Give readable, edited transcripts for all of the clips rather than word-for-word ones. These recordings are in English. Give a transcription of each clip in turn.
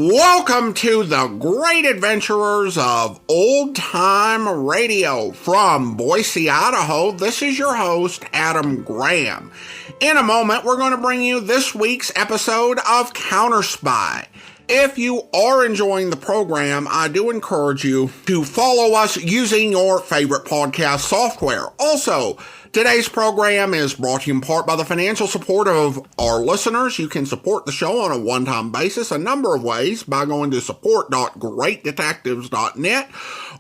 Welcome to the great adventurers of old time radio from Boise, Idaho. This is your host, Adam Graham. In a moment, we're going to bring you this week's episode of Counterspy. If you are enjoying the program, I do encourage you to follow us using your favorite podcast software. Also, today's program is brought to you in part by the financial support of our listeners. You can support the show on a one-time basis a number of ways by going to support.greatdetectives.net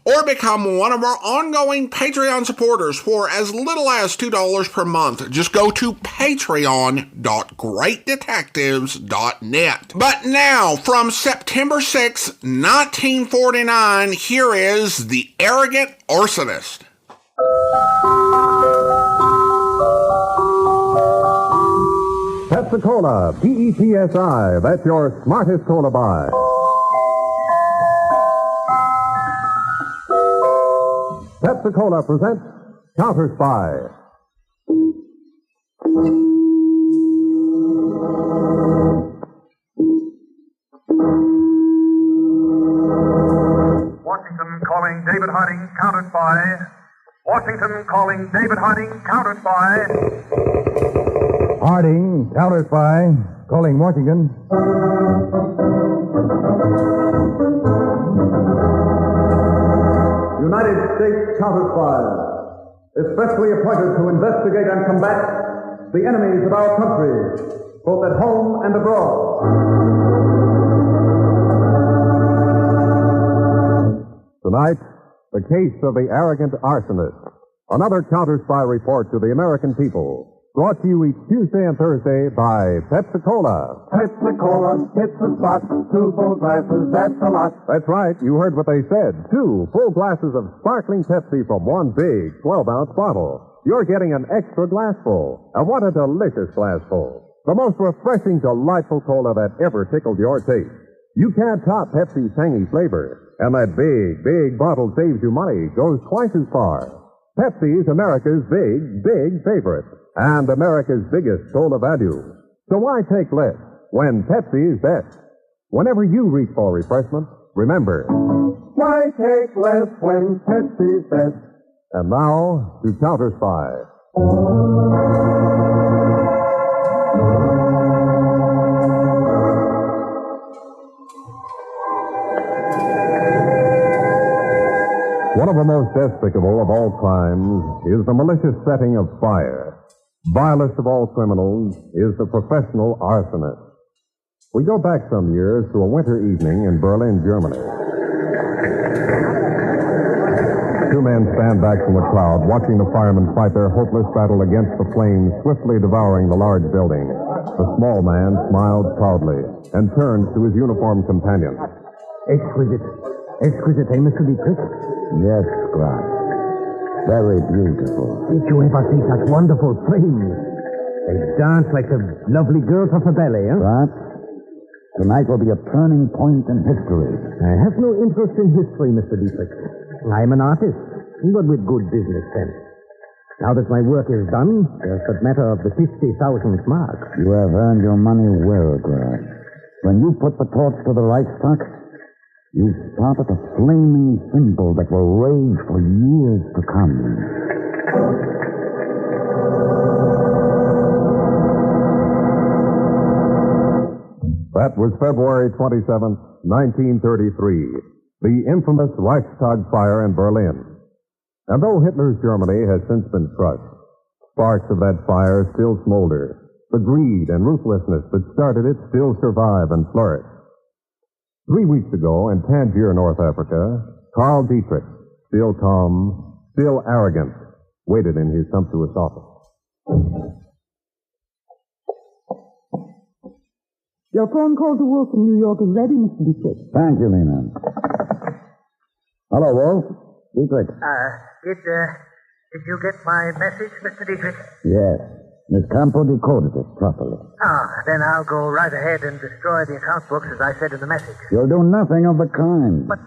or become one of our ongoing Patreon supporters for as little as $2 per month. Just go to patreon.greatdetectives.net. But now, from September 6, 1949, here is The Arrogant Arsonist. Pepsi-Cola, P-E-P-S-I, that's your smartest cola buy. Pepsi-Cola presents Counterspy. Washington calling David Harding, Counterspy. Washington calling David Harding, Counterspy. Harding, Counterspy, calling Washington. United States Counterspy, especially appointed to investigate and combat the enemies of our country, both at home and abroad. Tonight, the case of the arrogant arsonist. Another Counterspy report to the American people. Brought to you each Tuesday and Thursday by Pepsi-Cola. Pepsi-Cola, it's a spot, 2 full glasses, that's a lot. That's right, you heard what they said. 2 full glasses of sparkling Pepsi from one big 12-ounce bottle. You're getting an extra glassful. And what a delicious glassful. The most refreshing, delightful cola that ever tickled your taste. You can't top Pepsi's tangy flavor. And that big, big bottle saves you money, goes twice as far. Pepsi is America's big, big favorite. And America's biggest cola value. So why take less when Pepsi is best? Whenever you reach for refreshment, remember, Why take less when Pepsi's best? And now, to Counterspy. One of the most despicable of all crimes is the malicious setting of fire. Vilest of all criminals is the professional arsonist. We go back some years to a winter evening in Berlin, Germany. 2 men stand back from the crowd, watching the firemen fight their hopeless battle against the flames swiftly devouring the large building. The small man smiles proudly and turns to his uniformed companion. Exquisite. Exquisite, eh, Mr. Dietrich? Yes, Grant. Very beautiful. Did you ever see such wonderful flames? They dance like the lovely girls of the ballet, eh? Grant, tonight will be a turning point in history. I have no interest in history, Mr. Dietrich. I'm an artist, but with good business sense. Now that my work is done, there's the matter of the 50,000 marks. You have earned your money well, Grant. When you put the torch to the Reichstag, you started a flaming symbol that will rage for years to come. That was February 27th, 1933. The infamous Reichstag fire in Berlin. And though Hitler's Germany has since been crushed, sparks of that fire still smolder. The greed and ruthlessness that started it still survive and flourish. 3 weeks ago, in Tangier, North Africa, Carl Dietrich, still calm, still arrogant, waited in his sumptuous office. Your phone call to Wolf in New York is ready, Mr. Dietrich. Thank you, Lena. Hello, Wolf. Dietrich. Did you get my message, Mr. Dietrich? Yes. Miss Campo decoded it properly. Then I'll go right ahead and destroy the account books as I said in the message. You'll do nothing of the kind. But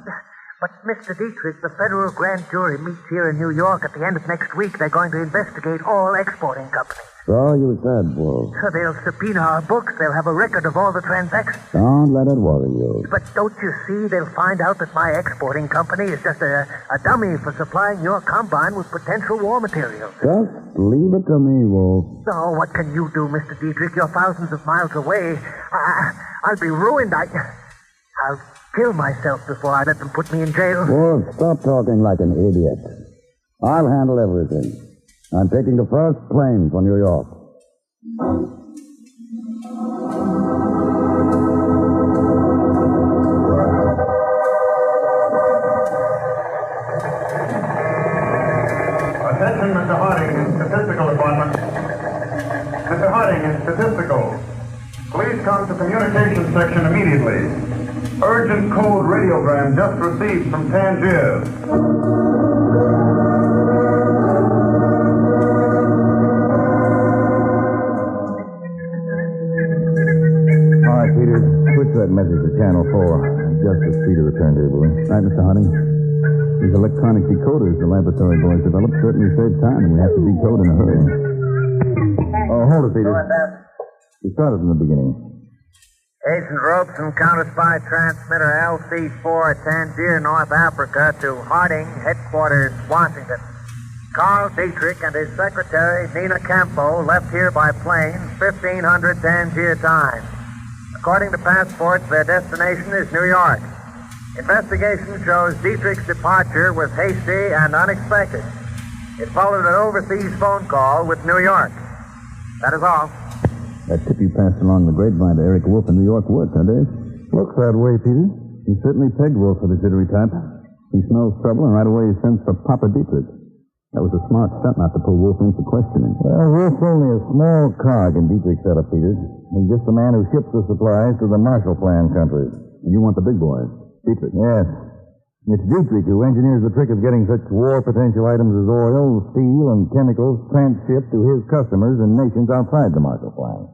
Mr. Dietrich, the federal grand jury meets here in New York at the end of next week. They're going to investigate all exporting companies. So you said, Wolf. So they'll subpoena our books. They'll have a record of all the transactions. Don't let it worry you. But don't you see, they'll find out that my exporting company is just a dummy for supplying your combine with potential war materials. Just leave it to me, Wolf. Oh, what can you do, Mr. Dietrich? You're thousands of miles away. I'll be ruined. I'll kill myself before I let them put me in jail. Wolf, stop talking like an idiot. I'll handle everything. I'm taking the first plane for New York. Attention, Mr. Harding, in Statistical Department. Mr. Harding, in Statistical. Please come to Communications Section immediately. Urgent code radiogram just received from Tangier. All right, Peter. Switch that message to Channel 4. Just the speed of the turntable. Right, Mr. Harding. These electronic decoders the laboratory boys developed certainly save time, and we have to decode in a hurry. Oh, hold it, Peter. You started from the beginning. Agent Robeson, Counterspy transmitter LC4 at Tangier, North Africa, to Harding, headquarters, Washington. Carl Dietrich and his secretary, Nina Campo, left here by plane, 1500 Tangier time. According to passports, their destination is New York. Investigation shows Dietrich's departure was hasty and unexpected. It followed an overseas phone call with New York. That is all. That tip you passed along the grapevine to Eric Wolf in New York worked, huh, Dave? Looks that way, Peter. He certainly pegged Wolf for the jittery type. He smells trouble, and right away he sends for Papa Dietrich. That was a smart stunt not to pull Wolf in for questioning. Well, Wolf's only a small cog in Dietrich's setup, Peter. He's just the man who ships the supplies to the Marshall Plan countries. And you want the big boys, Dietrich. Yes. It's Dietrich who engineers the trick of getting such war potential items as oil, steel, and chemicals transshipped to his customers in nations outside the Marshall Plan.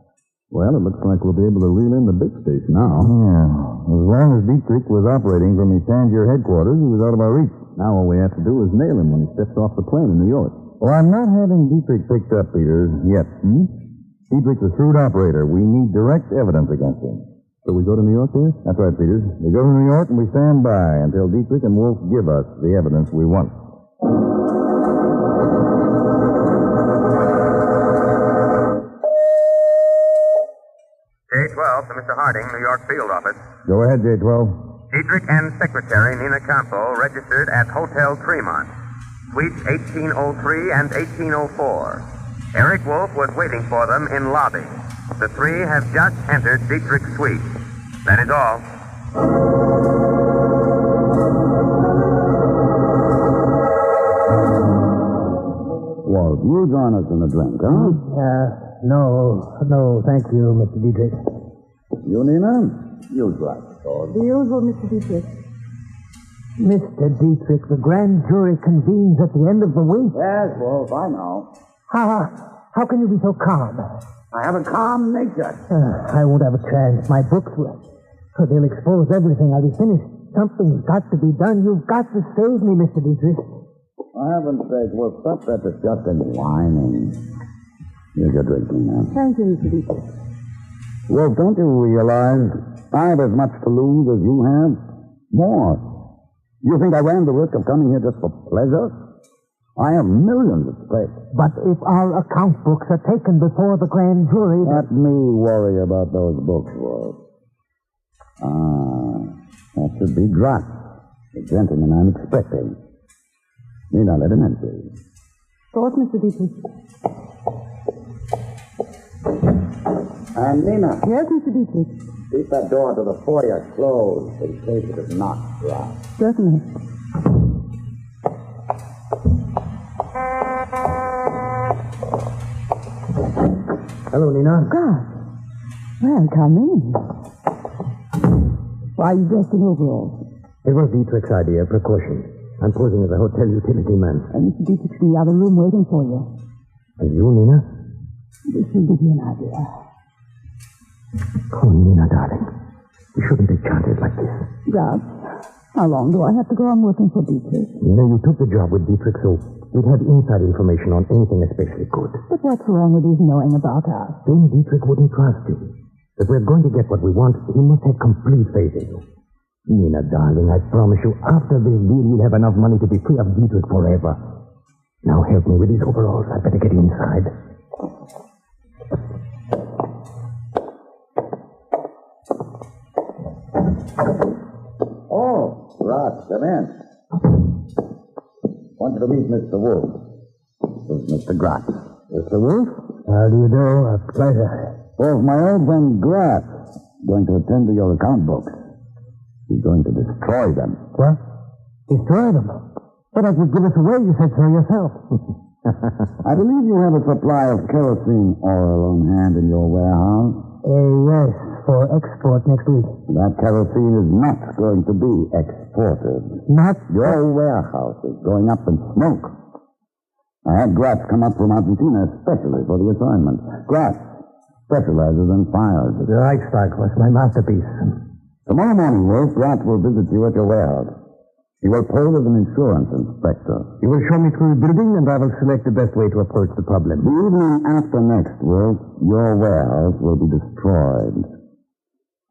Well, it looks like we'll be able to reel in the big fish now. Yeah. As long as Dietrich was operating from his Tangier headquarters, he was out of our reach. Now all we have to do is nail him when he steps off the plane in New York. Well, I'm not having Dietrich picked up, Peter, yet. Dietrich's a shrewd operator. We need direct evidence against him. So we go to New York, there? That's right, Peter. We go to New York and we stand by until Dietrich and Wolf give us the evidence we want. J12 to Mr. Harding, New York Field Office. Go ahead, J12. Dietrich and Secretary Nina Campo registered at Hotel Tremont, suites 1803 and 1804. Eric Wolf was waiting for them in lobby. The three have just entered Dietrich's suite. That is all. Wolf, you join us in a drink, huh? No, thank you, Mr. Dietrich. You, Nina? You drive. The usual, Mr. Dietrich. Mr. Dietrich, the grand jury convenes at the end of the week. Yes, Wolf, I know. How can you be so calm? I have a calm nature. I won't have a chance. My books will. They'll expose everything. I'll be finished. Something's got to be done. You've got to save me, Mr. Dietrich. For heaven's sake, Wolf, stop that disgusting whining. Here's your drink, Nina. Thank you, Mr. Dietrich. Wolf, don't you realize I have as much to lose as you have? More. You think I ran the risk of coming here just for pleasure? I have millions at stake. But if our account books are taken before the grand jury... Let me worry about those books, Wolf. That should be Drax, the gentleman I'm expecting. Nina, let him in, please. Of course, Mr. Dietrich. And Nina. Yes, Mr. Dietrich. Keep that door to the foyer closed in case it is not locked. Certainly. Hello, Nina. God. Well, come in. Why are you dressed in overalls? It was Dietrich's idea, precaution. I'm posing as a hotel utility man. And Mr. Dietrich's in the other room waiting for you. And you, Nina? This will give you an idea. Oh, Nina, darling. You shouldn't be chanted like this. Yes. How long do I have to go on working for Dietrich? You took the job with Dietrich, so we'd have inside information on anything especially good. But what's wrong with his knowing about us? Then Dietrich wouldn't trust you. If we're going to get what we want, he must have complete faith in you. Nina, darling, I promise you, after this deal, we'll have enough money to be free of Dietrich forever. Now help me with these overalls. I better get inside. Oh, Ross, come in. Want you to meet Mr. Wolf. This is Mr. Gratz. Mr. Wolf? How do you do? A pleasure. Wolf, my old friend Gratz is going to attend to your account books. He's going to destroy them. What? Destroy them? But as you give us away, you said so yourself. I believe you have a supply of kerosene oil on hand in your warehouse. Yes, for export next week. That kerosene is not going to be exported. Not? Your warehouse is going up in smoke. I had Gratz come up from Argentina especially for the assignment. Gratz specializes in fires. The Reichstag was my masterpiece. Tomorrow morning, Wolf, Gratz will visit you at your warehouse. He will pose as an insurance inspector. You will show me through the building, and I will select the best way to approach the problem. The evening after next, Wolf, your warehouse will be destroyed.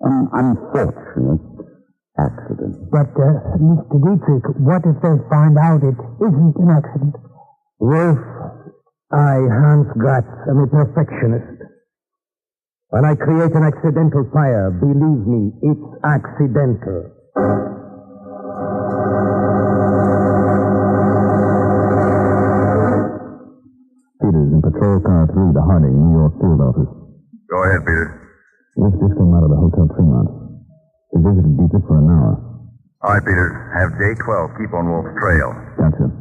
An unfortunate accident. But, Mr. Dietrich, what if they find out it isn't an accident? Wolf, I, Hans Gratz, am a perfectionist. When I create an accidental fire, believe me, it's accidental. Peters in Patrol Car 3, the Harding, New York field office. Go ahead, Peter. Wolf just came out of the Hotel Tremont. He visited Dietrich for an hour. All right, Peter. Have J12 keep on Wolf's trail. Gotcha.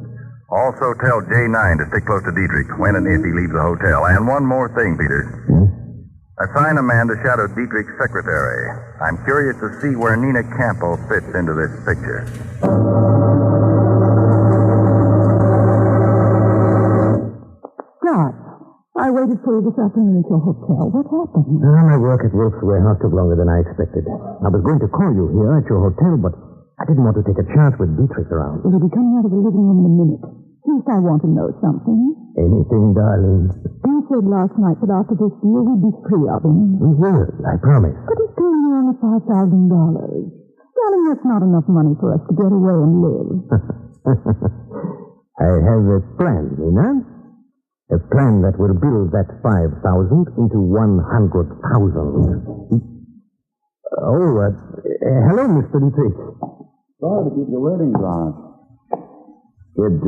Also tell J9 to stick close to Dietrich when and if he leaves the hotel. And one more thing, Peter. Yes? Assign a man to shadow Dietrich's secretary. I'm curious to see where Nina Campo fits into this picture. God, I waited for you this afternoon at your hotel. What happened? My work at Wolf's warehouse took longer than I expected. I was going to call you here at your hotel, but I didn't want to take a chance with Dietrich around. Will you be coming out of the living room in a minute? First, I want to know something. Anything, darling. You said last night that after this deal, we'd be free of him. We will, I promise. But he's paying me only $5,000. Darling, that's not enough money for us to get away and live. I have a plan, Nina. A plan that will build that 5,000 into 100,000. Hello, Mr. Dietrich. Sorry to keep you waiting, Rod. Did,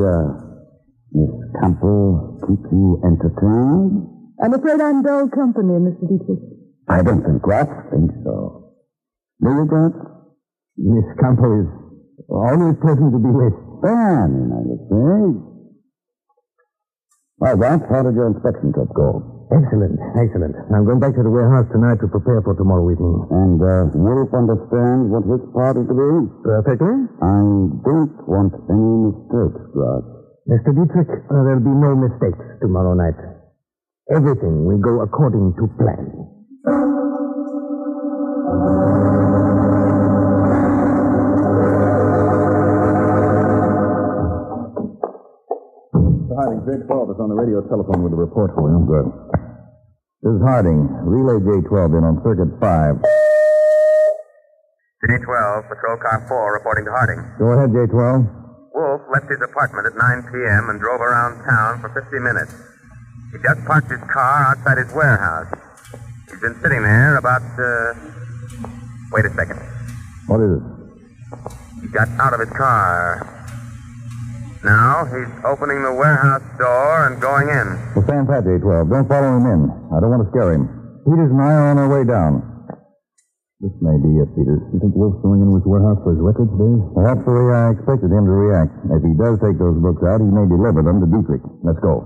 Miss Campo keep you entertained? I'm afraid I'm dull company, Mr. Dietrich. I don't think Gratz thinks so. Do you, Gratz? Miss Campo is always pleasant to be with. Fine, I would say. Well, Gratz, how did your inspection trip go? Excellent, excellent. I'm going back to the warehouse tonight to prepare for tomorrow evening. And, Wolf understands what his part is to be? Perfectly. I don't want any mistakes, Gratz. Mr. Dietrich, there'll be no mistakes tomorrow night. Everything will go according to plan. Harding, J12 is on the radio telephone with a report for you. Good. This is Harding. Relay J12 in on circuit 5. J12, Patrol Car 4, reporting to Harding. Go ahead, J12. Wolf left his apartment at 9 p.m. and drove around town for 50 minutes. He just parked his car outside his warehouse. He's been sitting there about, wait a second. What is it? He got out of his car. Now he's opening the warehouse door and going in. Well, stand pat, J12. Don't follow him in. I don't want to scare him. Peters and I are on our way down. This may be it, Peters. You think Wolf's going into his warehouse for his records, Dave? Well, that's the way I expected him to react. If he does take those books out, he may deliver them to Dietrich. Let's go.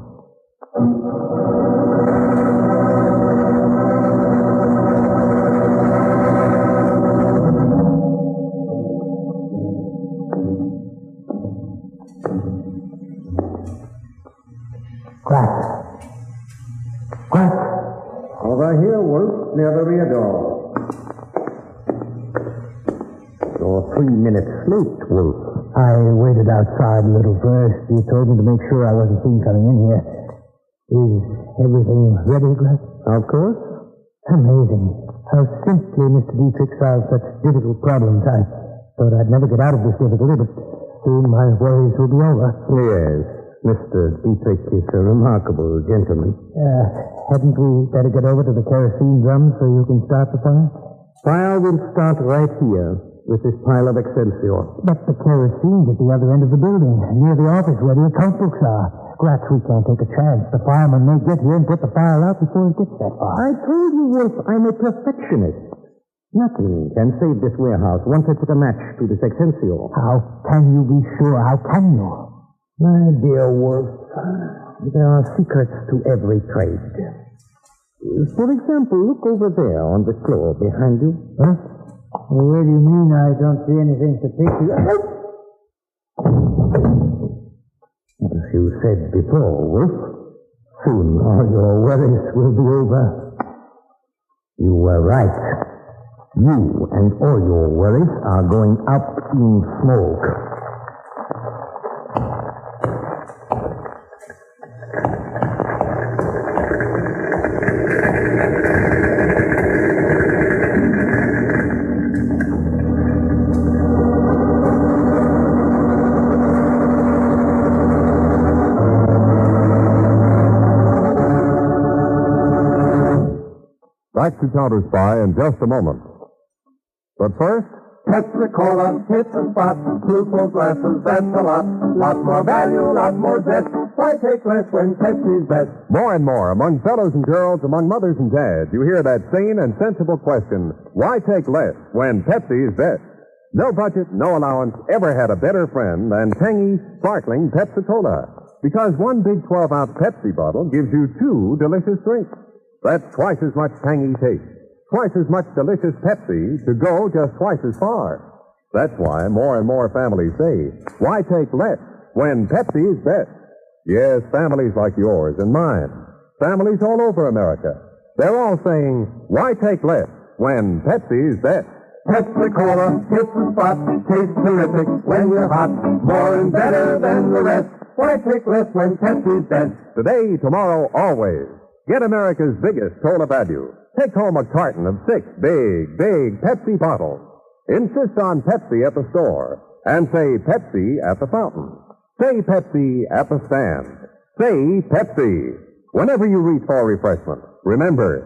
Over here, Wolf, near the rear door. Door You're 3 minutes late, Wolf. I waited outside a little first. You told me to make sure I wasn't seen coming in here. Is everything ready, Gus? Of course. Amazing. How simply Mr. Dietrich solves such difficult problems. I thought I'd never get out of this difficulty, but soon my worries will be over. Yes. Mr. Dietrich is a remarkable gentleman. Hadn't we better get over to the kerosene drum so you can start the fire? Fire will start right here with this pile of Excelsior. But the kerosene's at the other end of the building, near the office where the account books are. Gratz, we can't take a chance. The fireman may get here and put the fire out before it gets that far. I told you, Wolf, I'm a perfectionist. Nothing can save this warehouse once I put a match to this Excelsior. How can you be sure? How can you? My dear Wolf, there are secrets to every trade. For example, look over there on the floor behind you. Huh? Where do you mean I don't see anything to pick you? As you said before, Wolf, soon all your worries will be over. You were right. You and all your worries are going up in smoke. Back to Counterspy in just a moment. But first, Pepsi-Cola, hits and spots, blue full glasses, that's a lot. Lot more value, lot more zest. Why take less when Pepsi's best? more and more, among fellows and girls, among mothers and dads, you hear that sane and sensible question, why take less when Pepsi is best? No budget, no allowance ever had a better friend than tangy, sparkling Pepsi-Cola. Because one big 12-ounce Pepsi bottle gives you 2 delicious drinks. That's twice as much tangy taste, twice as much delicious Pepsi to go just twice as far. That's why more and more families say, why take less when Pepsi is best? Yes, families like yours and mine, families all over America, they're all saying, why take less when Pepsi is best? Pepsi-Cola, hits and spots, tastes terrific when you're hot. More and better than the rest. Why take less when Pepsi's best? Today, tomorrow, always. Get America's biggest cola value. Take home a carton of 6 big Pepsi bottles. Insist on Pepsi at the store. And say Pepsi at the fountain. Say Pepsi at the stand. Say Pepsi. Whenever you reach for refreshment, remember.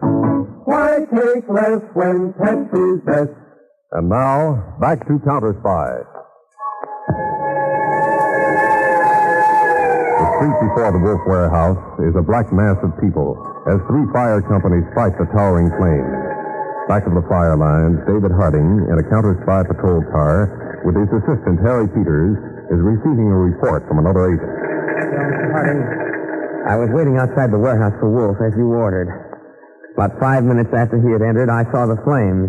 Why take less when Pepsi's best? And now, back to Counterspy. The street before the Wolf Warehouse is a black mass of people as 3 fire companies fight the towering flames. Back of the fire lines, David Harding, in a Counterspy patrol car with his assistant, Harry Peters, is receiving a report from another agent. Mr. Harding, I was waiting outside the warehouse for Wolf, as you ordered. About 5 minutes after he had entered, I saw the flames.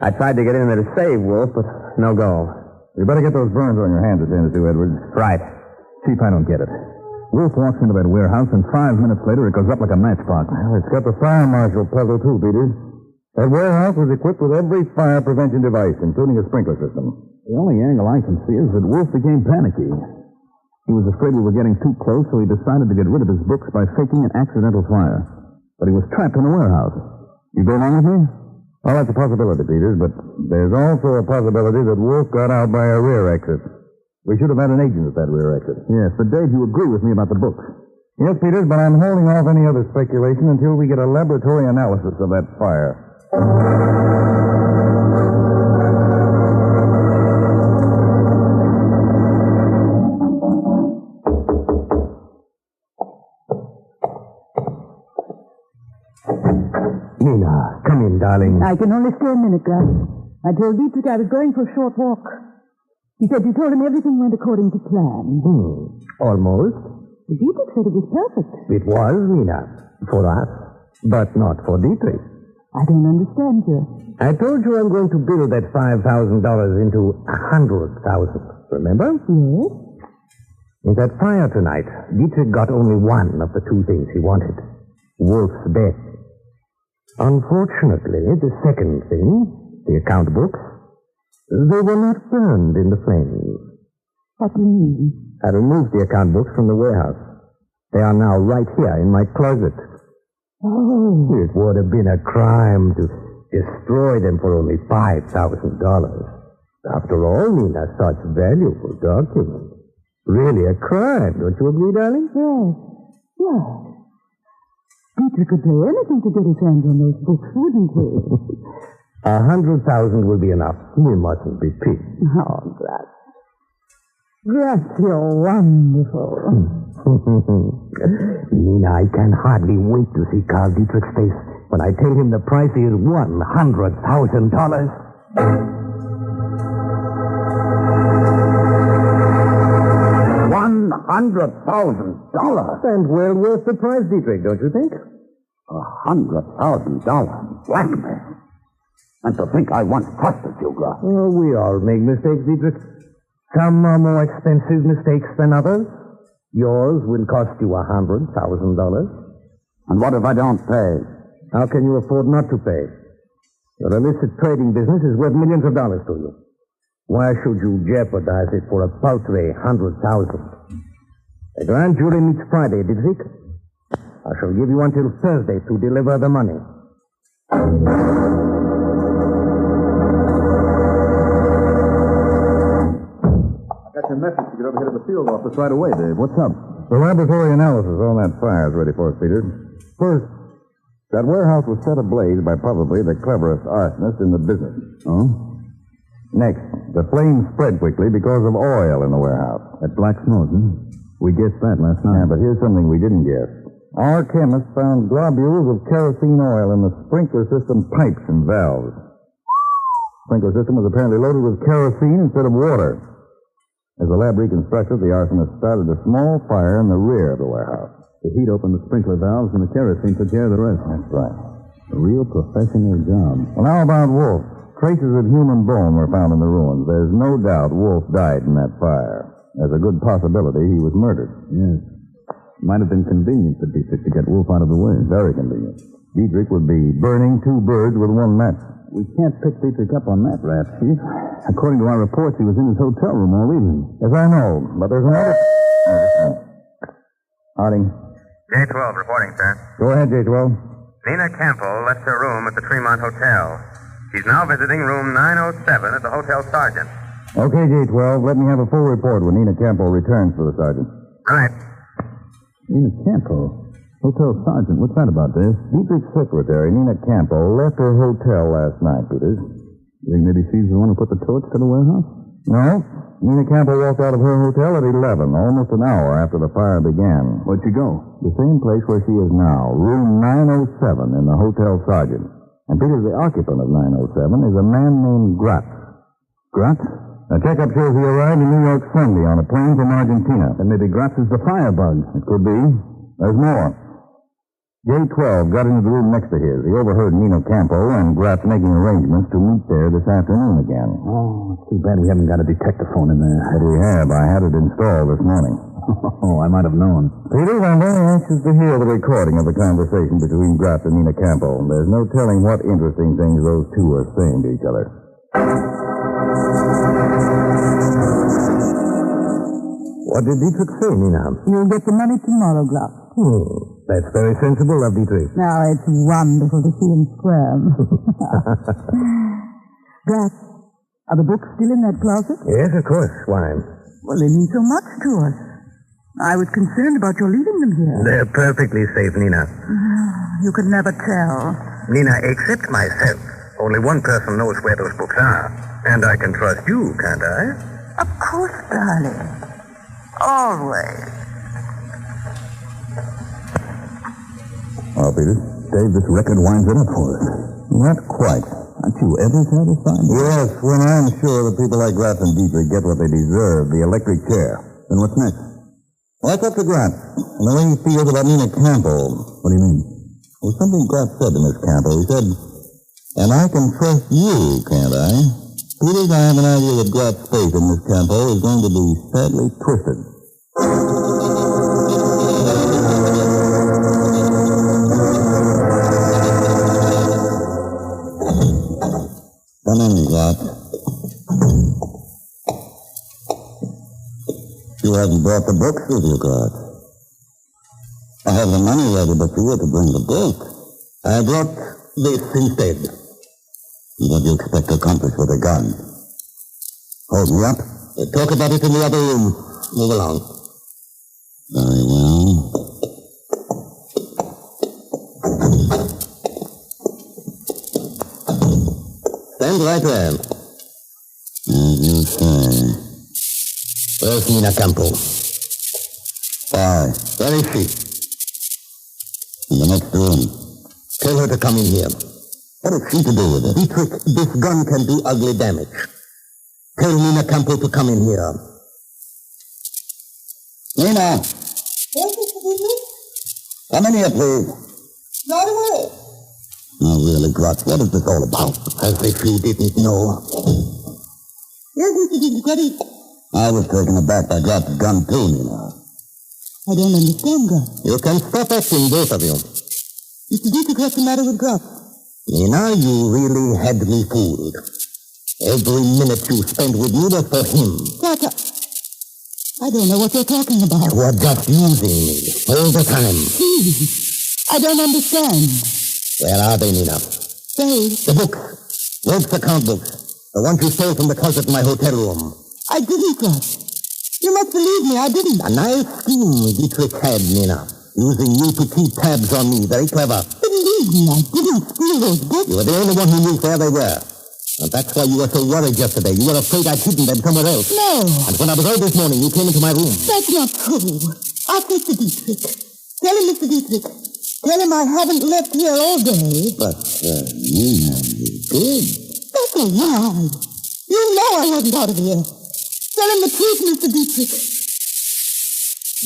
I tried to get in there to save Wolf, but no go. You better get those burns on your hands attended to, Edwards. Right. Chief, I don't get it. Wolf walks into that warehouse, and 5 minutes later, it goes up like a matchbox. Well, it's got the fire marshal puzzle, too, Peters. That warehouse was equipped with every fire prevention device, including a sprinkler system. The only angle I can see is that Wolf became panicky. He was afraid we were getting too close, so he decided to get rid of his books by faking an accidental fire. But he was trapped in the warehouse. You go along with me? Well, that's a possibility, Peters, but there's also a possibility that Wolf got out by a rear exit. We should have had an agent at that rear exit. Yes, but Dave, you agree with me about the books. Yes, Peters, but I'm holding off any other speculation until we get a laboratory analysis of that fire. Nina, come in, darling. I can only stay a minute, Gus. I told Dietrich I was going for a short walk. He said you told him everything went according to plan. Almost. Dietrich said it was perfect. It was, Nina, for us, but not for Dietrich. I don't understand you. I told you I'm going to build that $5,000 into $100,000. Remember? Yes. In that fire tonight, Dietrich got only one of the 2 things he wanted. Wolf's death. Unfortunately, the second thing, the account books, They were not burned in the flames. What do you mean? I removed the account books from the warehouse. They are now right here in my closet. Oh. It would have been a crime to destroy them for only $5,000. After all, Nina, such valuable documents. Really a crime, don't you agree, darling? Yes. Yes. Peter could pay anything to get his hands on those books, wouldn't he? 100,000 will be enough. We mustn't be picked. Oh, Grat. Grat, you're wonderful. Nina, I can hardly wait to see Carl Dietrich's face when I tell him the price is $100,000. $100,000. And well worth the price, Dietrich, don't you think? $100,000. Blackmail. And to think I once trusted you, Gruff. Oh, we all make mistakes, Dietrich. Some are more expensive mistakes than others. Yours will cost you $100,000. And what if I don't pay? How can you afford not to pay? Your illicit trading business is worth millions of dollars to you. Why should you jeopardize it for a paltry $100,000? The grand jury meets Friday, Dietrich. I shall give you until Thursday to deliver the money. Got your message to get over here to the field office right away, Dave. What's up? The laboratory analysis on that fire is ready for us, Peter. First, that warehouse was set ablaze by probably the cleverest arsonist in the business. Oh? Next, the flames spread quickly because of oil in the warehouse. That black smoke, We guessed that last night. Yeah, but here's something we didn't guess. Our chemists found globules of kerosene oil in the sprinkler system pipes and valves. The sprinkler system was apparently loaded with kerosene instead of water. As the lab reconstructed, the arsonist started a small fire in the rear of the warehouse. The heat opened the sprinkler valves and the kerosene took care of the rest. That's right. A real professional job. Well, how about Wolf? Traces of human bone were found in the ruins. There's no doubt Wolf died in that fire. There's a good possibility he was murdered. Yes. Might have been convenient for Dietrich to get Wolf out of the way. Very convenient. Dietrich would be burning two birds with one match. We can't pick Dietrich up on that, Rat, Chief. According to our reports, he was in his hotel room all evening. Yes, I know, but there's another... Harding. J-12 reporting, sir. Go ahead, J-12. Nina Campbell left her room at the Tremont Hotel. She's now visiting room 907 at the Hotel Sergeant. Okay, J-12. Let me have a full report when Nina Campbell returns for the sergeant. Right. Nina Campbell? Hotel Sergeant? What's that about, Dave? Dietrich's secretary, Nina Campbell, left her hotel last night, Peters. You think maybe she's the one who put the torch to the warehouse? No. Nina Campbell walked out of her hotel at 11, almost an hour after the fire began. Where'd she go? The same place where she is now, room 907 in the Hotel Sergeant. And Peters, the occupant of 907 is a man named Gratz. Gratz? A checkup shows he arrived in New York Sunday on a plane from Argentina. Then maybe Gratz is the firebug. It could be. There's more. J-12 got into the room next to his. He overheard Nina Campbell and Gratz making arrangements to meet there this afternoon again. Oh, it's too bad we haven't got a detectaphone in there. But we have. I had it installed this morning. Oh, I might have known. Peters, I'm very anxious to hear the recording of the conversation between Gratz and Nina Campbell. There's no telling what interesting things those two are saying to each other. What did Dietrich say, Nina? You'll get the money tomorrow, Gluck. That's very sensible of Dietrich. Now, it's wonderful to see him squirm. Gluck, are the books still in that closet? Yes, of course. Why? Well, they mean so much to us. I was concerned about your leaving them here. They're perfectly safe, Nina. You could never tell. Nina, except myself, only one person knows where those books are. And I can trust you, can't I? Of course, darling. Always. Well, Peter, Dave, this record winds it up for us. Not quite. Aren't you ever satisfied? Yes, when I'm sure that people like Gratz and Dietrich get what they deserve, the electric chair. Then what's next? Well, that's up to Gratz. And the way he feels about Nina Campbell. What do you mean? Well, something Gratz said to Miss Campbell. He said, and I can trust you, can't I? Peters, I have an idea that Gratz's faith in Miss Campbell is going to be sadly twisted. Come in, Gratz. You haven't brought the books with you, Gratz. I have the money ready, but you were to bring the book. I brought this instead. What do you expect to accomplish with a gun? Hold me up. We'll talk about it in the other room. Move along. Very well. Stand right there. As you say. Where's Nina Campo? Why? Where is she? In the next room. Tell her to come in here. What has she to do with it? Dietrich, this gun can do ugly damage. Tell Nina Campo to come in here. Nina! Yes, Mr. Dietrich? Come in here, please. Right away. Now, really, Gratz, what is this all about? As if you didn't know. Yes, Mr. Dietrich, what is... I was taken aback by Gratz's gun, too, Nina. I don't understand, Gratz. You can stop acting, both of you. Mr. Dietrich, what's the matter with Gratz? Nina, you really had me fooled. Every minute you spent with me was for him. Gratz, I don't know what you're talking about. You are just using me all the time. Please, I don't understand. Where are they, Nina? They... The books. Rogue's account books. The ones you stole from the closet in my hotel room. I didn't, Gratz. You must believe me, I didn't. A nice scheme Dietrich had, Nina. Using you to keep tabs on me. Very clever. Believe me, I didn't steal those books. You were the only one who knew where they were. And that's why you were so worried yesterday. You were afraid I'd hidden them somewhere else. No. And when I was out this morning, you came into my room. That's not true. Ask Mr. Dietrich. Tell him, Mr. Dietrich. Tell him I haven't left here all day. But, Nina, you did. That's a lie. You know I wasn't out of here. Tell him the truth, Mr. Dietrich.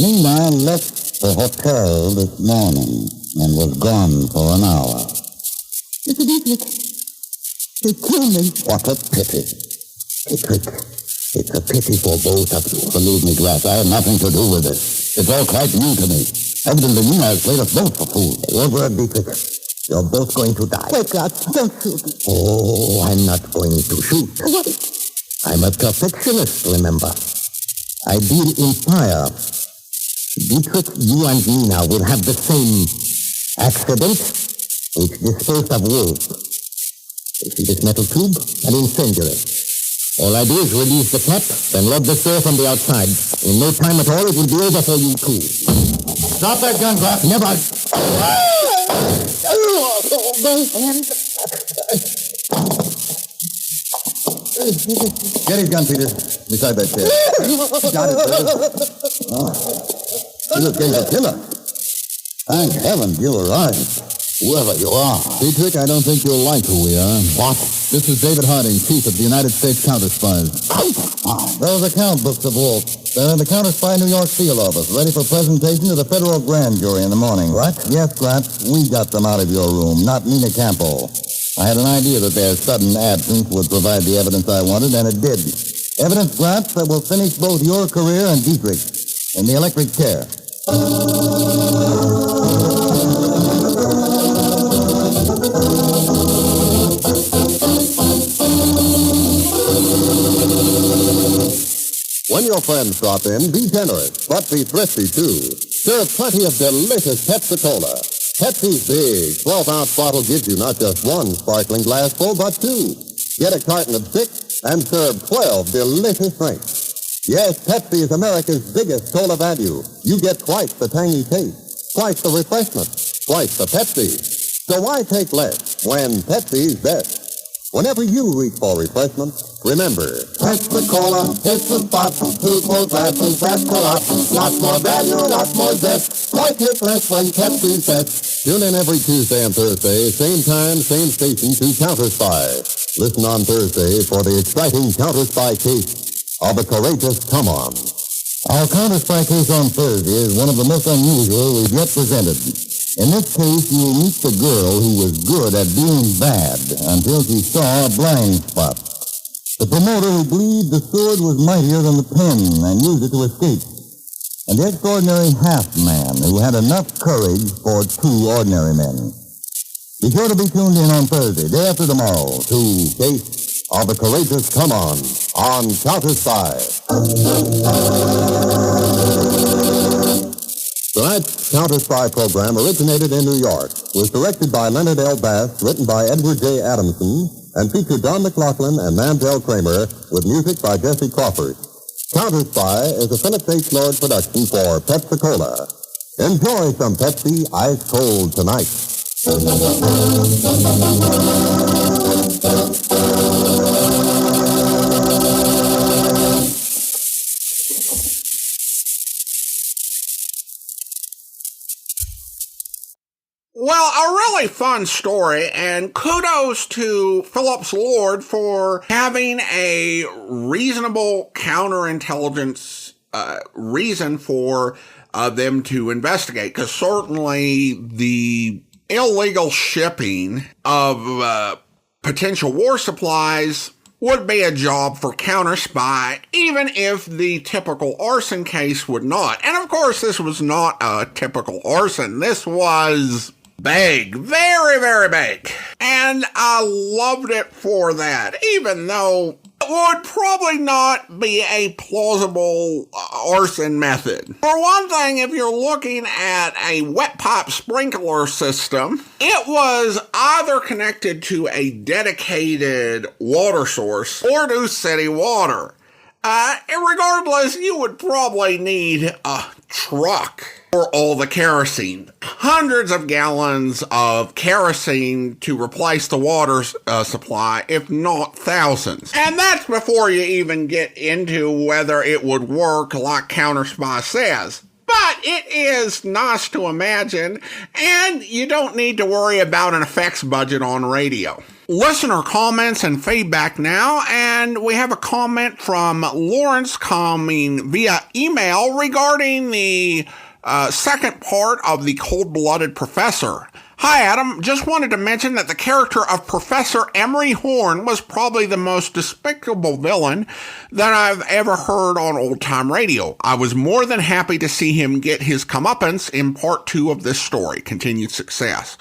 Nina left the hotel this morning and was gone for an hour. Mr. Dietrich, they killed me. What a pity. Dietrich, it's a pity for both of you. Believe me, Gratz, I have nothing to do with it. It's all quite new to me. Evidently, Nina has played us both for fools. Your word, Dietrich. You're both going to die. Wait, Gratz, don't shoot me. Oh, I'm not going to shoot. What? I'm a perfectionist, remember. I deal in fire. Dietrich, you and Nina will have the same accident which disposed of Wolf. You see this metal tube? An incendiary. All I do is release the cap, then lock the door from the outside. In no time at all, it will be over for you too. Stop that gun, Gratz. Never. Get his gun, Peter. Beside that chair. Got it, Peter. Oh. This guy's a killer. Thank heaven you're right. Whoever you are. Dietrich, I don't think you'll like who we are. What? This is David Harding, chief of the United States Counterspies. Those account books of Wolf. They're in the Counterspy New York field office, ready for presentation to the federal grand jury in the morning. What? Yes, Gratz, we got them out of your room, not Nina Campo. I had an idea that their sudden absence would provide the evidence I wanted, and it did. Evidence, Gratz, that will finish both your career and Dietrich in the electric chair. When your friends drop in, be generous, but be thrifty, too. Serve plenty of delicious Pepsi-Cola. Pepsi's big 12-ounce bottle gives you not just one sparkling glassful, but two. Get a carton of 6 and serve 12 delicious drinks. Yes, Pepsi is America's biggest cola value. You get twice the tangy taste, twice the refreshment, twice the Pepsi. So why take less when Pepsi's best? Whenever you reach for refreshment, remember, Pepsi-Cola, it's the spot. 2 full glasses, that's the lot. Lots more value, lots more zest. Why take less when Pepsi's best? tune in every Tuesday and Thursday, same time, same station to Counterspy. Listen on Thursday for the exciting Counterspy case of a courageous come-on. Our Counterspy case on Thursday is one of the most unusual we've yet presented. In this case, you'll meet the girl who was good at being bad until she saw a blind spot. The promoter who believed the sword was mightier than the pen and used it to escape. And the extraordinary half-man who had enough courage for 2 ordinary men. Be sure to be tuned in on Thursday, day after tomorrow, to Case of a Courageous Come-On Counterspy. Tonight's Counterspy program originated in New York, was directed by Leonard L. Bass, written by Edward J. Adamson, and featured Don MacLaughlin and Mandel Kramer, with music by Jesse Crawford. Counterspy is a Phillips H. Lord production for Pepsi-Cola. Enjoy some Pepsi ice cold tonight. Well, a really fun story, and kudos to Phillips Lord for having a reasonable counterintelligence reason for them to investigate, because certainly the illegal shipping of potential war supplies would be a job for Counterspy, even if the typical arson case would not. And of course, this was not a typical arson. This was big, very, very big. And I loved it for that, even though it would probably not be a plausible arson method. For one thing, if you're looking at a wet pipe sprinkler system, it was either connected to a dedicated water source or to city water. Regardless, you would probably need a truck for all the kerosene. Hundreds of gallons of kerosene to replace the water supply, if not thousands. And that's before you even get into whether it would work like Counterspy says. But it is nice to imagine, and you don't need to worry about an effects budget on radio. Listener comments and feedback now, and we have a comment from Lawrence coming via email regarding the second part of The Cold-Blooded Professor. Hi, Adam. Just wanted to mention that the character of Professor Emery Horn was probably the most despicable villain that I've ever heard on old-time radio. I was more than happy to see him get his comeuppance in part 2 of this story. Continued success.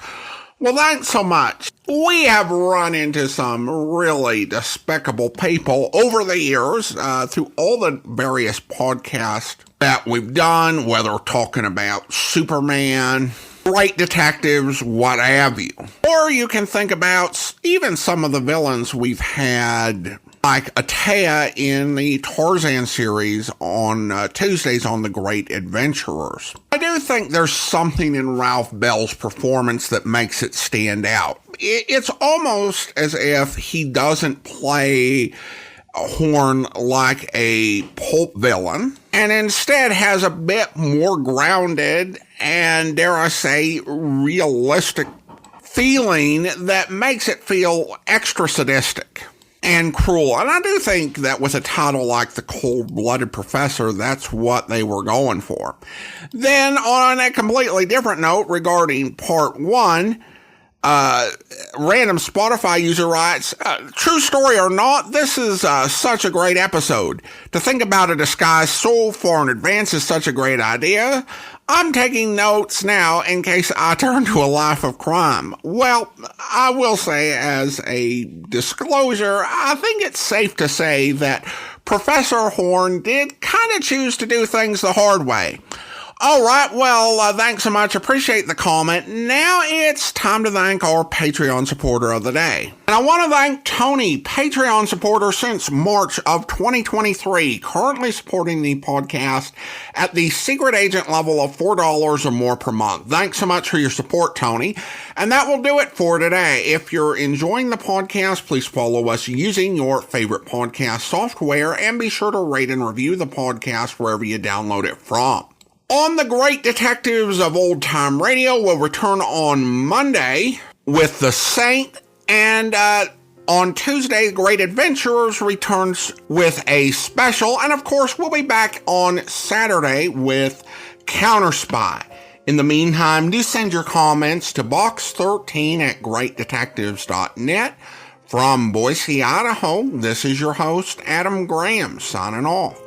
Well, thanks so much. We have run into some really despicable people over the years through all the various podcasts that we've done, whether talking about Superman, great detectives, what have you. Or you can think about even some of the villains we've had, like Atea in the Tarzan series on Tuesdays on The Great Adventurers. I do think there's something in Ralph Bell's performance that makes it stand out. It's almost as if he doesn't play Horn like a pulp villain, and instead has a bit more grounded and, dare I say, realistic feeling that makes it feel extra sadistic and cruel. And I do think that with a title like The Cold-Blooded Professor, that's what they were going for. Then, on a completely different note regarding part 1, random Spotify user writes, true story or not, this is such a great episode. To think about a disguise so far in advance is such a great idea. I'm taking notes now in case I turn to a life of crime. Well, I will say as a disclosure, I think it's safe to say that Professor Horn did kind of choose to do things the hard way. All right, well, thanks so much. Appreciate the comment. Now it's time to thank our Patreon supporter of the day. And I want to thank Tony, Patreon supporter since March of 2023, currently supporting the podcast at the secret agent level of $4 or more per month. Thanks so much for your support, Tony. And that will do it for today. If you're enjoying the podcast, please follow us using your favorite podcast software and be sure to rate and review the podcast wherever you download it from. On the Great Detectives of Old Time Radio, we'll return on Monday with The Saint, and on Tuesday, Great Adventurers returns with a special, and of course, we'll be back on Saturday with Counterspy. In the meantime, do send your comments to box13@greatdetectives.net. From Boise, Idaho, this is your host, Adam Graham, signing off.